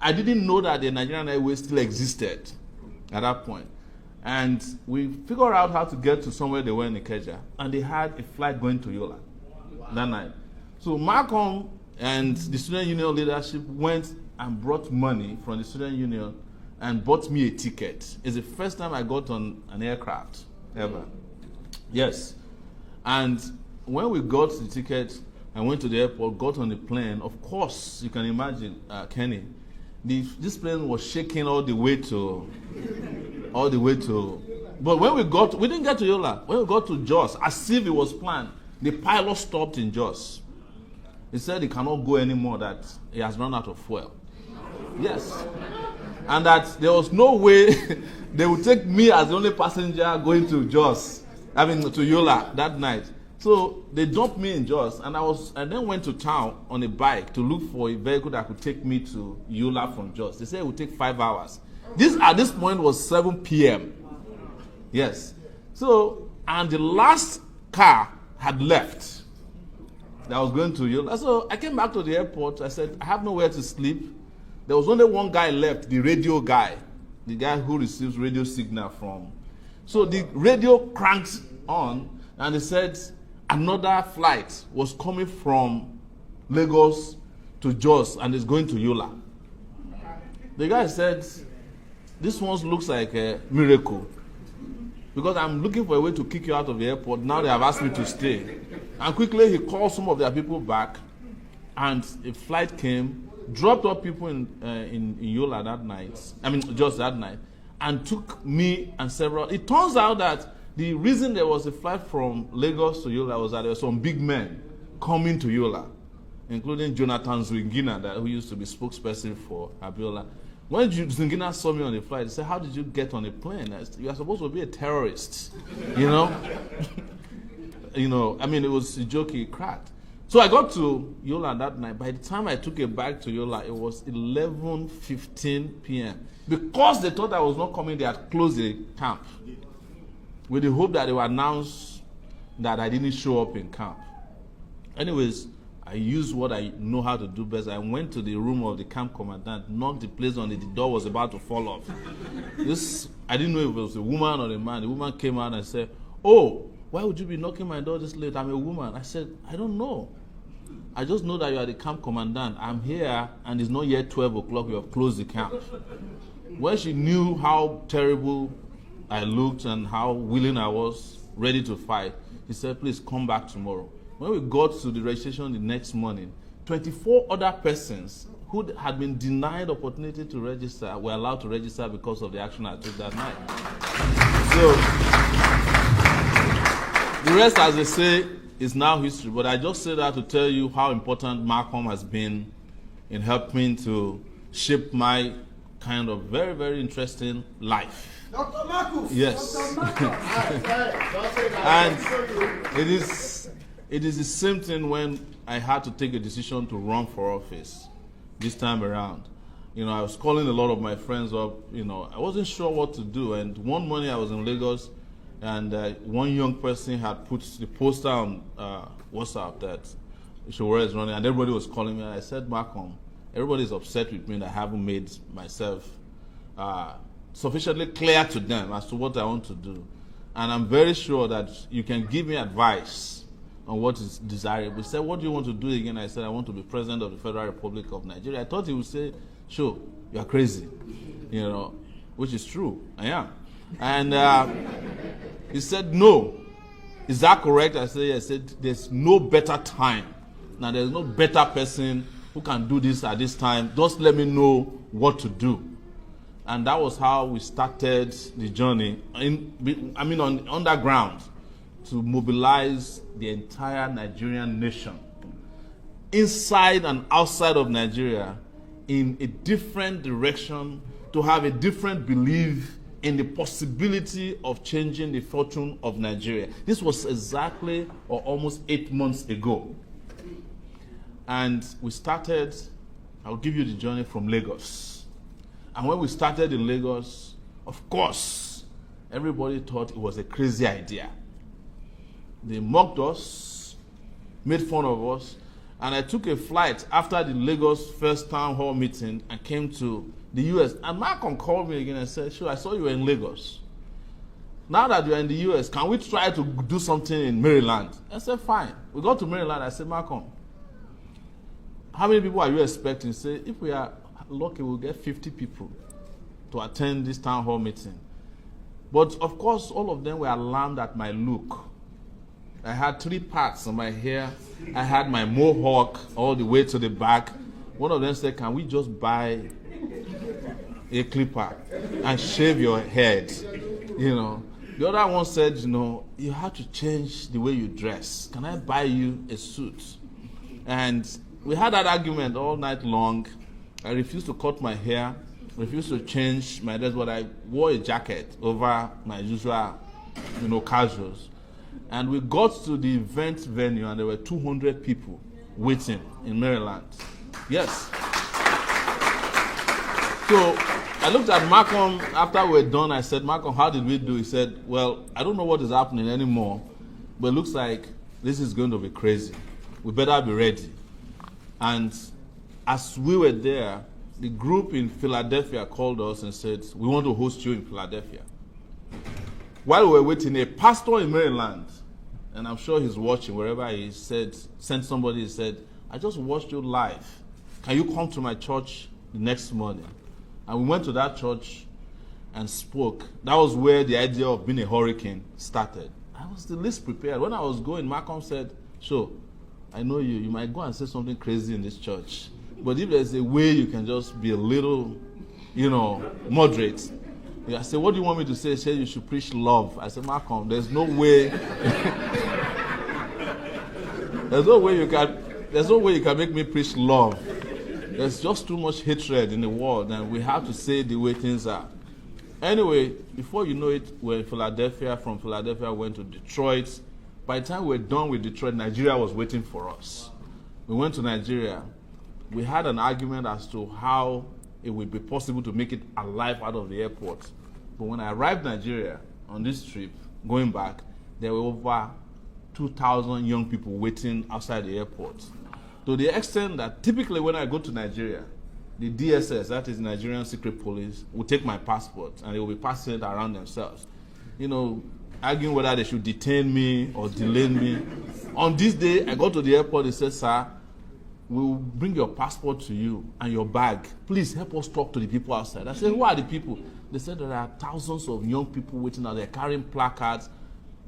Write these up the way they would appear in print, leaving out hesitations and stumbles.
I didn't know that the Nigerian Airways still existed at that point. And we figured out how to get to somewhere they were in Ikeja, and they had a flight going to Yola that night. So Malcom and the student union leadership went and brought money from the student union and bought me a ticket. It's the first time I got on an aircraft ever. Yes. And when we got the ticket, I went to the airport, got on the plane. Of course, you can imagine, Kenny, this plane was shaking all the way to. But when we didn't get to Yola. When we got to Jos, as if it was planned, the pilot stopped in Jos. He said he cannot go anymore, that he has run out of fuel. Yes. And that there was no way they would take me as the only passenger going to Jos, to Yola that night. So they dumped me in Jos, and I then went to town on a bike to look for a vehicle that could take me to Yola from Jos. They said it would take 5 hours. At this point was 7 p.m. Yes. So, and the last car had left that was going to Yola. So I came back to the airport. I said, I have nowhere to sleep. There was only one guy left, the radio guy, the guy who receives radio signal from. So the radio cranked on, and they said another flight was coming from Lagos to Jos and is going to Yola. The guy said, this one looks like a miracle, because I'm looking for a way to kick you out of the airport. Now they have asked me to stay. And quickly he called some of their people back, and a flight came, dropped off people in Yola that night, just that night, and took me and several. It turns out that the reason there was a flight from Lagos to Yola was that there were some big men coming to Yola, including Jonathan Zwingina, who used to be spokesperson for Abiola. When Zwingina saw me on the flight, he said, how did you get on a plane? I said, you are supposed to be a terrorist, you know? It was a joke he cracked. So I got to Yola that night. By the time I took it back to Yola, it was 11:15 p.m. Because they thought I was not coming, they had closed the camp, with the hope that they would announce that I didn't show up in camp. Anyways, I used what I know how to do best. I went to the room of the camp commandant, knocked the place on it. The door was about to fall off. I didn't know if it was a woman or a man. The woman came out and said, oh, why would you be knocking my door this late? I'm a woman. I said, I don't know. I just know that you are the camp commandant. I'm here, and it's not yet 12 o'clock. You have closed the camp. When she knew how terrible I looked and how willing I was, ready to fight, she said, please come back tomorrow. When we got to the registration the next morning, 24 other persons who had been denied opportunity to register were allowed to register because of the action I took that night. So, the rest, as they say, is now history. But I just say that to tell you how important Malcom has been in helping to shape my kind of very, very interesting life. Dr. Malcom! Yes. Dr. And it is the same thing when I had to take a decision to run for office this time around. I was calling a lot of my friends up. I wasn't sure what to do. And one morning I was in Lagos, and one young person had put the poster on WhatsApp that Sowore is running, and everybody was calling me. And I said, Malcom, everybody's upset with me that I haven't made myself sufficiently clear to them as to what I want to do. And I'm very sure that you can give me advice on what is desirable. He said, what do you want to do again? I said, I want to be president of the Federal Republic of Nigeria. I thought he would say, sure, you are crazy, which is true. I am. And he said, no. Is that correct? I said, yes. He said, there's no better time. Now, there's no better person who can do this at this time. Just let me know what to do. And that was how we started the journey on underground, to mobilize the entire Nigerian nation, inside and outside of Nigeria, in a different direction, to have a different belief in the possibility of changing the fortune of Nigeria. This was exactly or almost 8 months ago. And we started, I'll give you the journey from Lagos. And when we started in Lagos, of course, everybody thought it was a crazy idea. They mocked us, made fun of us, And I took a flight after the Lagos first town hall meeting and came to the US. And Malcom called me again and said, sure, I saw you were in Lagos. Now that you're in the US, can we try to do something in Maryland? I said, fine. We got to Maryland. I said, Malcom, how many people are you expecting? He said, if we are lucky, we'll get 50 people to attend this town hall meeting. But of course, all of them were alarmed at my look. I had 3 parts on my hair. I had my mohawk all the way to the back. One of them said, can we just buy a clipper and shave your head? You know. The other one said, you know, you have to change the way you dress. Can I buy you a suit? And we had that argument all night long. I refused to cut my hair, refused to change my dress, but I wore a jacket over my usual, you know, casuals. And we got to the event venue, and there were 200 people waiting in Maryland. Yes. So I looked at Malcom after we were done. I said, Malcom, how did we do? He said, well, I don't know what is happening anymore, but it looks like this is going to be crazy. We better be ready. And as we were there, the group in Philadelphia called us and said, we want to host you in Philadelphia. While we were waiting, a pastor in Maryland, and I'm sure he's watching wherever he said, sent somebody and said, I just watched you live. Can you come to my church the next morning? And we went to that church and spoke. That was where the idea of being a hurricane started. I was the least prepared. When I was going, Malcom said, so, I know you might go and say something crazy in this church. But if there's a way you can just be a little, you know, moderate. I said, what do you want me to say? He said, you should preach love. I said, Malcom, there's no way. there's no way you can make me preach love. There's just too much hatred in the world, and we have to say the way things are. Anyway, before you know it, we're in Philadelphia. From Philadelphia, we went to Detroit. By the time we were done with Detroit, Nigeria was waiting for us. We went to Nigeria. We had an argument as to how it would be possible to make it alive out of the airport. But when I arrived in Nigeria on this trip, going back, there were over 2,000 young people waiting outside the airport. To the extent that typically when I go to Nigeria, the DSS, that is Nigerian Secret Police, will take my passport and they will be passing it around themselves. You know, arguing whether they should detain me or delay me. On this day, I got to the airport, they said, sir, we'll bring your passport to you and your bag. Please help us talk to the people outside. I said, who are the people? They said there are thousands of young people waiting out there carrying placards.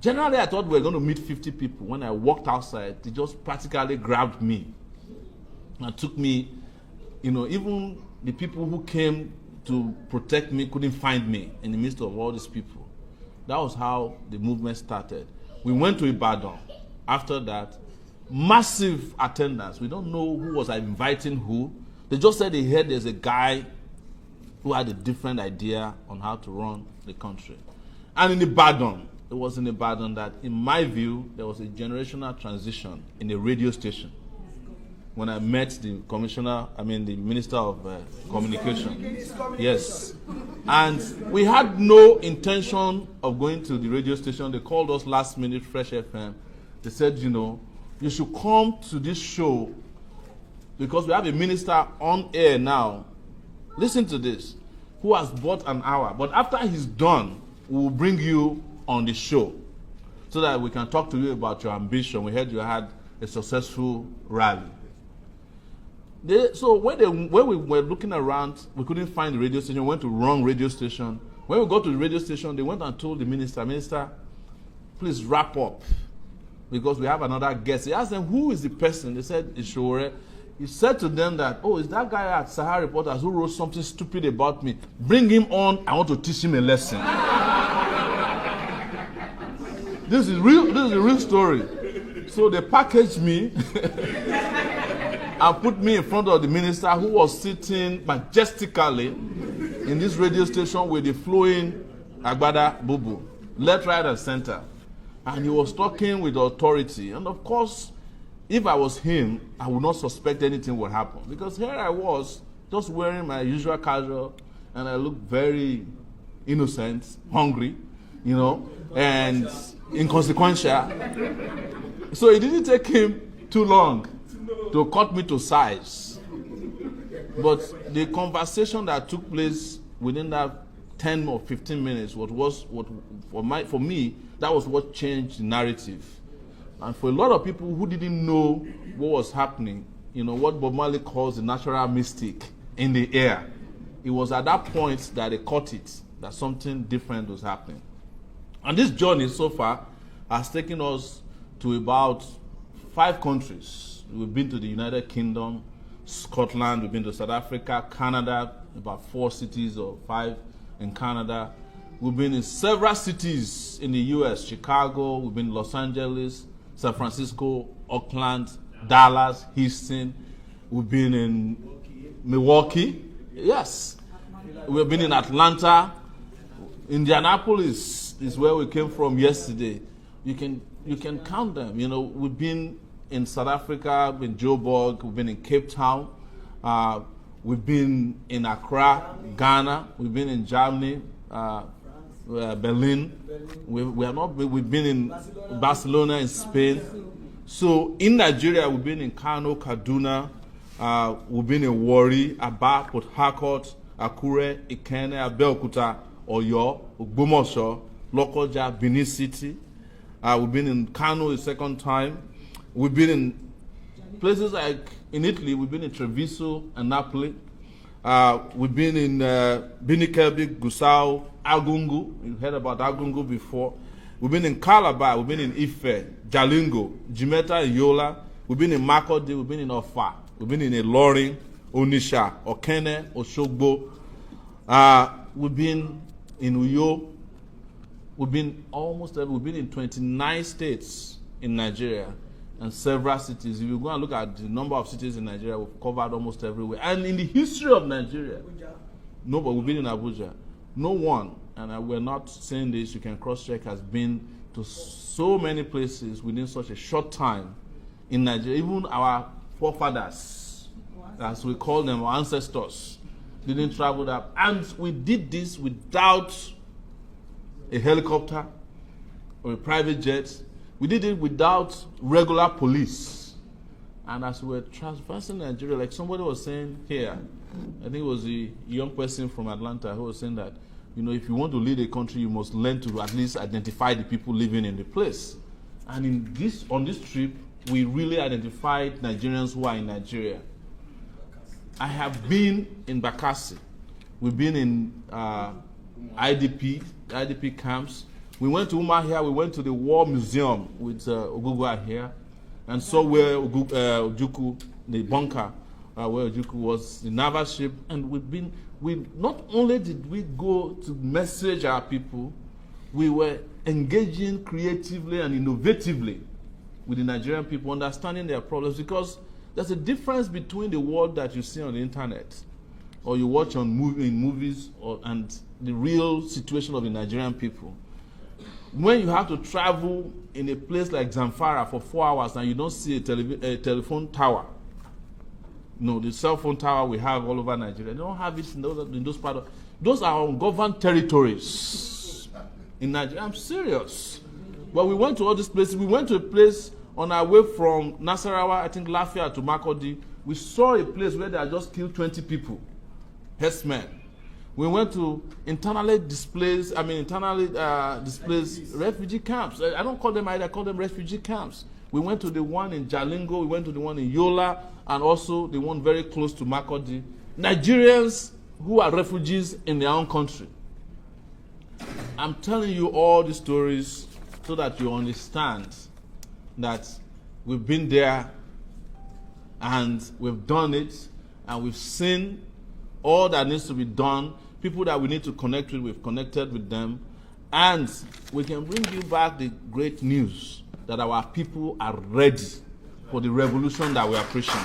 Generally, I thought we were going to meet 50 people. When I walked outside, they just practically grabbed me and took me. You know, even the people who came to protect me couldn't find me in the midst of all these people. That was how the movement started. We went to Ibadan. After that, massive attendance. We don't know who was inviting who. They just said they heard there's a guy who had a different idea on how to run the country. And in Ibadan, it was in Ibadan that, in my view, there was a generational transition in the radio station. When I met the the Minister of Communication. Yes. And we had no intention of going to the radio station. They called us last minute, Fresh FM. They said, you know, you should come to this show because we have a minister on air now. Listen to this. Who has bought an hour. But after he's done, we'll bring you on the show so that we can talk to you about your ambition. We heard you had a successful rally. So when we were looking around, we couldn't find the radio station. We went to wrong radio station. When we got to the radio station, they went and told the minister, please wrap up because we have another guest. He asked them, who is the person? They said, it's Sowore. He said to them that, oh, it's that guy at Sahara Reporters who wrote something stupid about me. Bring him on. I want to teach him a lesson. This is a real story. So they packaged me and put me in front of the minister who was sitting majestically in this radio station with the flowing agbada bubu, left, right, and center. And he was talking with authority. And of course, if I was him, I would not suspect anything would happen. Because here I was, just wearing my usual casual, and I looked very innocent, hungry, you know, and inconsequential. So it didn't take him too long to cut me to size. But the conversation that took place within that 10 or 15 minutes for me, that was what changed the narrative. And for a lot of people who didn't know what was happening, what Bob Marley calls the natural mystic in the air, it was at that point that they caught it, that something different was happening. And this journey so far has taken us to about 5 countries. We've been to the United Kingdom, Scotland, we've been to South Africa, Canada, about 4 cities or 5 in Canada. We've been in several cities in the US, Chicago, we've been in Los Angeles, San Francisco, Oakland, Dallas, Houston. We've been in Milwaukee. Yes. We've been in Atlanta. Indianapolis is where we came from yesterday. You can count them. We've been in South Africa, in Joburg, we've been in Cape Town, we've been in Accra, Ghana, we've been in Germany, Berlin. We've been in Barcelona in Spain. So in Nigeria, we've been in Kano, Kaduna, we've been in Warri, Aba, Port Harcourt, Akure, Ikene, Abeokuta, Oyo, Ogbomoso, Lokoja, Benin City. We've been in Kano a second time. We've been in places like in Italy, we've been in Treviso and Napoli. We've been in Binikelbi, Gusau, Agungu. You've heard about Agungu before. We've been in Calabar, we've been in Ife, Jalingo, Jimeta, and Yola. We've been in Makurdi, we've been in Ofa. We've been in Ilorin, Onisha, Okene, Oshogbo. We've been in Uyo. We've been in 29 states in Nigeria and several cities. If you go and look at the number of cities in Nigeria, we've covered almost everywhere. And in the history of Nigeria, but we've been in Abuja. No one, and we're not saying this, you can cross-check, has been to so many places within such a short time in Nigeria. Even our forefathers, as we call them, our ancestors, didn't travel that. And we did this without a helicopter or a private jet. We did it without regular police. And as we were traversing Nigeria, like somebody was saying here, I think it was a young person from Atlanta who was saying that, if you want to lead a country, you must learn to at least identify the people living in the place. And on this trip, we really identified Nigerians who are in Nigeria. I have been in Bakassi. We've been in IDP camps. We went to Umahia, we went to the War Museum with Ogugwa here, and saw where Ojukwu, the bunker, where Ojukwu was, the naval ship. And we not only did we go to message our people, we were engaging creatively and innovatively with the Nigerian people, understanding their problems, because there's a difference between the world that you see on the internet or you watch in movies and the real situation of the Nigerian people. When you have to travel in a place like Zamfara for 4 hours and you don't see a telephone tower, the cell phone tower we have all over Nigeria, they don't have it in those parts. Those are ungoverned territories in Nigeria. I'm serious. But we went to all these places. We went to a place on our way from Nasarawa, I think Lafia, to Makurdi. We saw a place where they had just killed 20 people, herdsmen. We went to internally displaced refugee camps. I don't call them either, I call them refugee camps. We went to the one in Jalingo, we went to the one in Yola, and also the one very close to Makurdi. Nigerians who are refugees in their own country. I'm telling you all these stories so that you understand that we've been there and we've done it and we've seen all that needs to be done. People that we need to connect with, we've connected with them. And we can bring you back the great news that our people are ready for the revolution that we are preaching.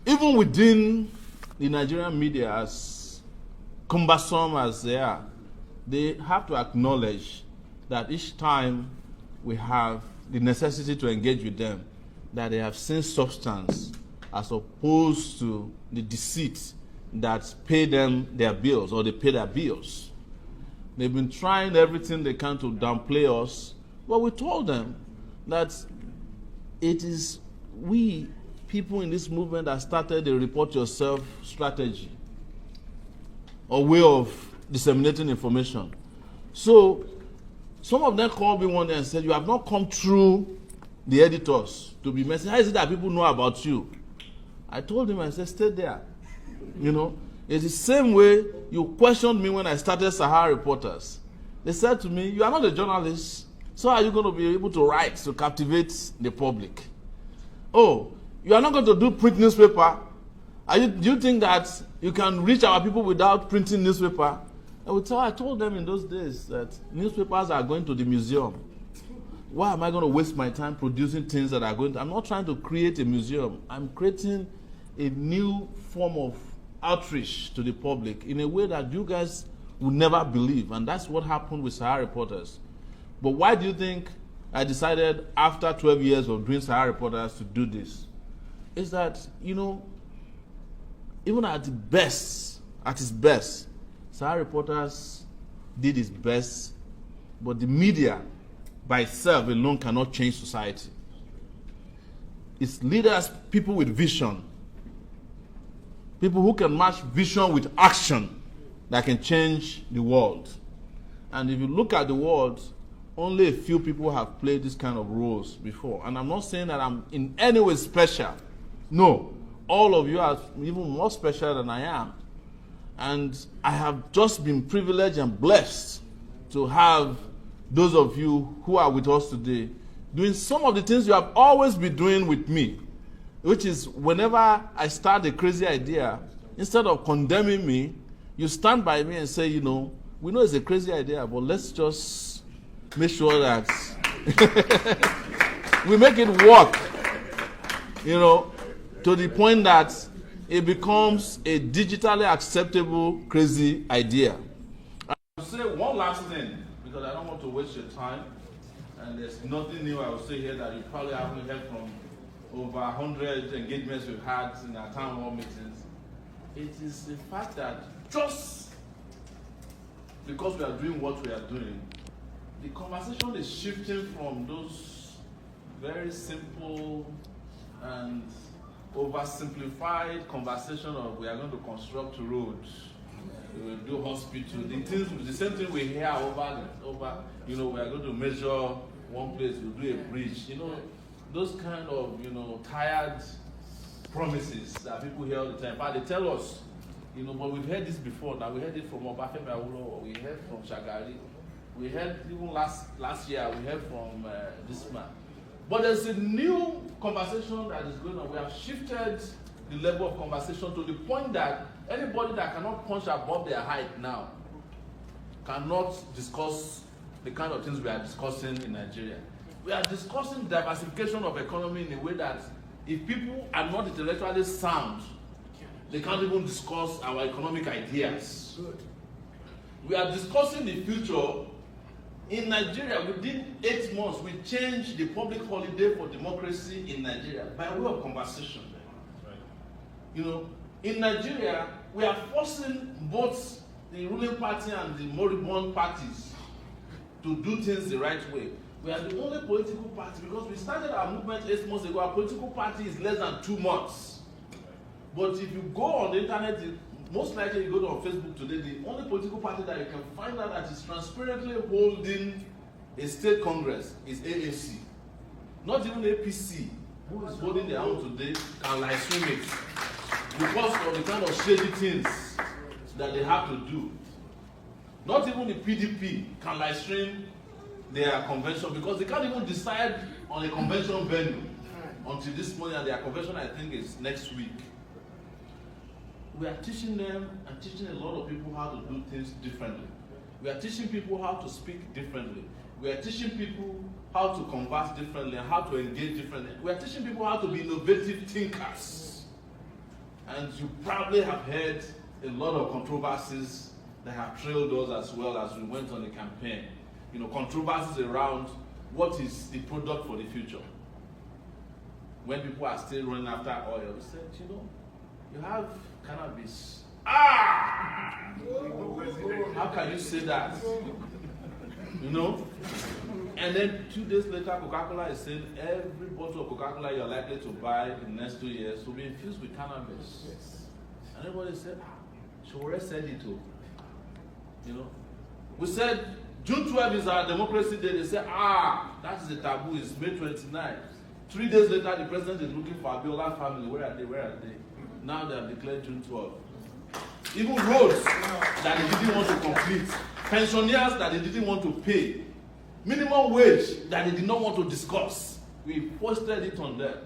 Even within the Nigerian media, as cumbersome as they are, they have to acknowledge that each time we have the necessity to engage with them, that they have seen substance as opposed to the deceit that pay them their bills or they pay their bills. They've been trying everything they can to downplay us. But we told them that it is we, people in this movement, that started the report yourself strategy or way of disseminating information. So some of them called me one day and said, you have not come through the editors to be messaged. How is it that people know about you? I told him, I said, stay there. You know, it's the same way you questioned me when I started Sahara Reporters. They said to me, you are not a journalist, so how are you going to be able to write to captivate the public? Oh, you are not going to do print newspaper? Do you think that you can reach our people without printing newspaper? I told them in those days that newspapers are going to the museum. Why am I going to waste my time producing things that are going to... I'm not trying to create a museum. I'm creating a new form of outreach to the public in a way that you guys will never believe. And that's what happened with Sahara Reporters. But why do you think I decided after 12 years of doing Sahara Reporters to do this? Is that, you know, even at its best, Sahara Reporters did its best, but the media by itself alone cannot change society. It's leaders, people with vision, people who can match vision with action that can change the world. And if you look at the world, only a few people have played this kind of roles before. And I'm not saying that I'm in any way special. No, all of you are even more special than I am. And I have just been privileged and blessed to have those of you who are with us today doing some of the things you have always been doing with me, which is whenever I start a crazy idea, instead of condemning me, you stand by me and say, you know, we know it's a crazy idea, but let's just make sure that we make it work, you know, to the point that it becomes a digitally acceptable crazy idea. I'll say one last thing, because I don't want to waste your time, and there's nothing new I will say here that you probably haven't heard from over 100 engagements we've had in our town hall meetings. It is the fact that just because we are doing what we are doing, the conversation is shifting from those very simple and oversimplified conversation of we are going to construct roads, we will do hospital, the same thing we hear over, you know, we are going to measure one place, we'll do a bridge, you know, those kind of, you know, tired promises that people hear all the time. But they tell us, you know, but we've heard this before. Now we heard it from Obafemi Awolowo, we heard from Shagari, we heard even last year, we heard from this man. But there's a new conversation that is going on. We have shifted the level of conversation to the point that anybody that cannot punch above their height now cannot discuss the kind of things we are discussing in Nigeria. We are discussing diversification of economy in a way that if people are not intellectually sound, they can't even discuss our economic ideas. We are discussing the future. In Nigeria, within 8 months, we changed the public holiday for democracy in Nigeria by way of conversation. Right. You know, in Nigeria, we are forcing both the ruling party and the moribund parties to do things the right way. We are the only political party, because we started our movement 8 months ago, our political party is less than 2 months. But if you go on the internet, most likely you go on Facebook today, the only political party that you can find out that is transparently holding a state congress is AAC. Not even APC, who is holding their own today, can live stream it because of the kind of shady things that they have to do. Not even the PDP can live stream their convention because they can't even decide on a convention venue until this morning, and their convention, I think, is next week. We are teaching them and teaching a lot of people how to do things differently. We are teaching people how to speak differently. We are teaching people how to converse differently and how to engage differently. We are teaching people how to be innovative thinkers. And you probably have heard a lot of controversies that have trailed us as well as we went on the campaign. You know, controversies around what is the product for the future. When people are still running after oil, we said, you know, you have cannabis. How can you say that? You know? And then 2 days later, Coca-Cola is saying every bottle of Coca-Cola you're likely to buy in the next 2 years will be infused with cannabis. Yes. And everybody said, Sowore said it too. You know? We said June 12 is our democracy day. They said, that is a taboo. It's May 29. 3 days later, the president is looking for Abiola family. Where are they? Where are they? Now they have declared June 12. Even roads that they didn't want to complete, pensioners that they didn't want to pay, minimum wage that they did not want to discuss, we foisted it on them.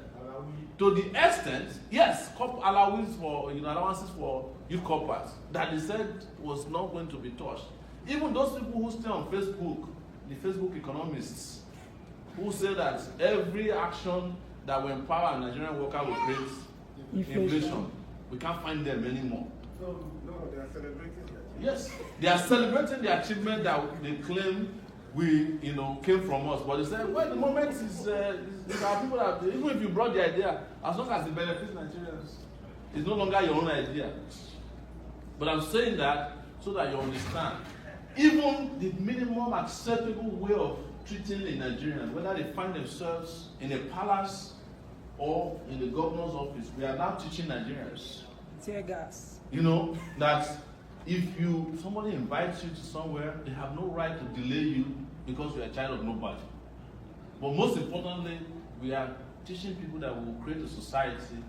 To the extent, yes, allowances for youth corporates that they said was not going to be touched. Even those people who stay on Facebook, the Facebook economists, who say that every action that will empower a Nigerian worker will create inflation. We can't find them anymore. No, they are celebrating that. Yes, they are celebrating the achievement that they claim came from us. But they say, well, the moment is our people that, even if you brought the idea, as long as it benefits Nigerians, it's no longer your own idea. But I'm saying that so that you understand. Even the minimum acceptable way of treating a Nigerian, whether they find themselves in a palace or in the governor's office, we are now teaching Nigerians. Tear gas. You know, that if somebody invites you to somewhere, they have no right to delay you because you're a child of nobody. But most importantly, we are teaching people that we will create a society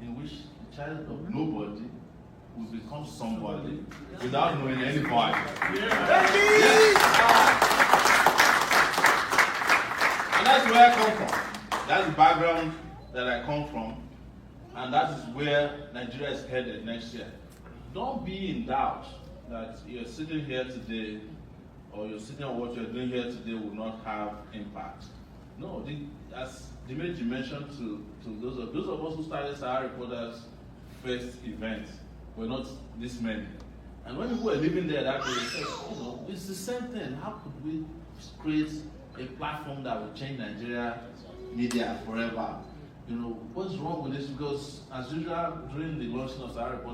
in which the child of nobody will become somebody without knowing anybody. Yes. And that's where I come from. That's the background that I come from. And that is where Nigeria is headed next year. Don't be in doubt that you're sitting here today or you're sitting on what you're doing here today will not have impact. No, as Dimeji mentioned to those of us who started Sahara Reporters' first event, were not this many. And when people were living there that day, they said, it's the same thing. How could we create a platform that will change Nigeria media forever? What's wrong with this? Because as usual, during the launching of Sahara Reporters,